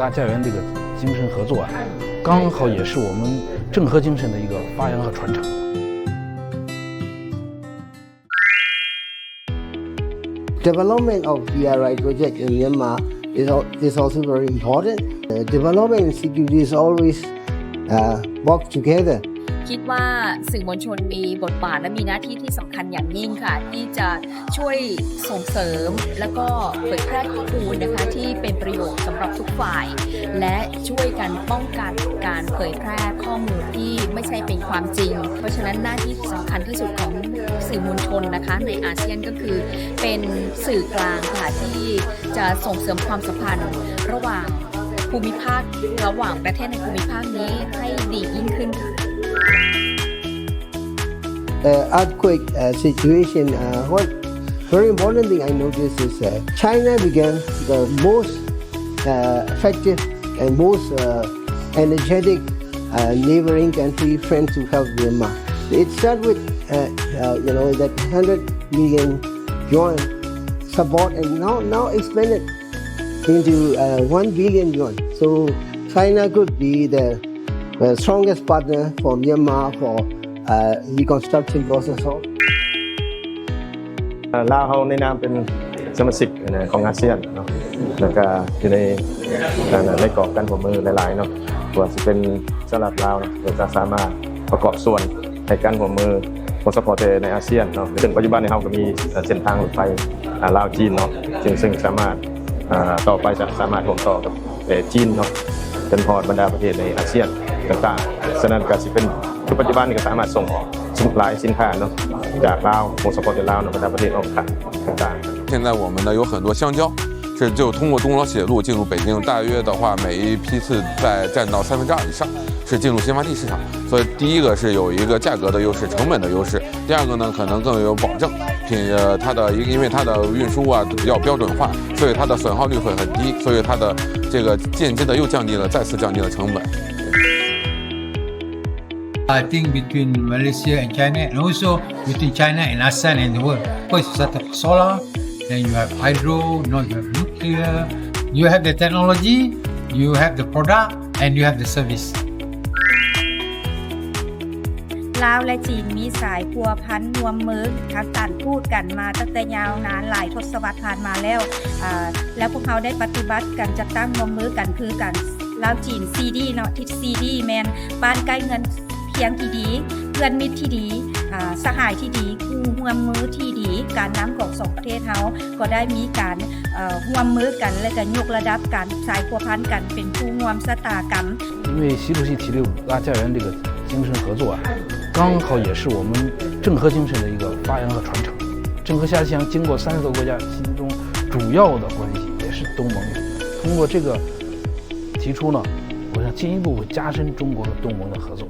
拉家园这个精神合作刚好也是我们郑和精神的一个发扬和传承。Development of BRI project in Myanmar is also very important. Development and security is always work together. คิดว่าสื่อมวลชนมีบทบาทและมีหน้าที่ที่สำคัญอย่างยิ่งค่ะที่จะช่วยส่งเสริมแล้วก็เผยแพร่ข้อมูลนะคะที่เป็นประโยชน์สำหรับทุกฝ่ายและช่วยกันป้องกันการเผยแพร่ข้อมูลที่ไม่ใช่เป็นความจริงเพราะฉะนั้นหน้าที่สำคัญที่สุดของสื่อมวลชนนะคะในอาเซียนก็คือเป็นสื่อกลางค่ะที่จะส่งเสริมความสัมพันธ์ระหว่างภูมิภาคระหว่างประเทศในภูมิภาคนี้ให้ดียิ่งขึ้นEarthquake situation, one very important thing I noticed is China became the most effective and most energetic neighboring country friend to help Myanmar. It started with that 100 million yuan support and now expanded into 1 billion yuan. So China could be the strongest partner for Myanmar for reconstruction process ลาวเฮาในนามเป็นสมาชิกของอาเซียนเนาะแล้วก็อยู่ในกรอบการร่วมมือหลายๆเนาะว่าสิเป็นสำหรับลาวเนาะจะสามารถประกอบส่วนในการร่วมมือของสปอร์ตในอาเซียนเนาะซึ่งปัจจุบันนี้เฮาก็มีเส้นทางรถไฟลาวจีนเนาะซึ่งสามารถต่อไปจะสามารถร่วมต่อกับจีนเนาะจนพอบรรดาประเทศในอาเซียนต่างๆฉะนั้นก็สิเป็นปัจจุบันนี้ก็สามารถส่งออกหลายสินค้าเนาะจากลาวของสปอร์ตลาวในบรรดาประเทศออกต่างๆ现在我们呢有很多香蕉是就通过东罗铁路进入北京，大约的话每一批次在占到2/3以上是进入新发地市场，所以第一个是有一个价格的优势，成本的优势，第二个呢可能更有保证，它的因为它的运输啊比较标准化，所以它的损耗率会很低，所以它的这个间接的又再次降低了成本。I think between Malaysia and China and also between China and ASEAN and the world. First you start with solar, then you have hydro, now you have nuclear. You have the technology, you have the product, and you have the service. ลาวและจีนมีสายพัวพันร่วมมือทางการพูดกันมาตั้งแต่ยาวนานหลายทศวรรษผ่านมาแล้วแล้วพวกเขาได้ปฏิบัติกันจัดตั้งร่วมมือกันคือกันลาวจีน CD เนาะที่ CD แม่นบ้านใกล้เงินเพียงที่ดีเพื่อนมิตรที่ดีสหายที่ดีคู่ร่วมมือที่ดีการนำของ2ประเทศเฮาก็ได้มีการร่วมมือกันและก็ยกระดับการสายพัวพันกันเป็นผู้ร่วมชะตากรรม因为习主席提出拉家园这个精神合作刚好也是我们郑和精神的一个发扬和传承。郑和下乡经过30多个国家心中主要的关系也是东盟，通过这个提出呢，我想进一步加深中国和东盟的合作。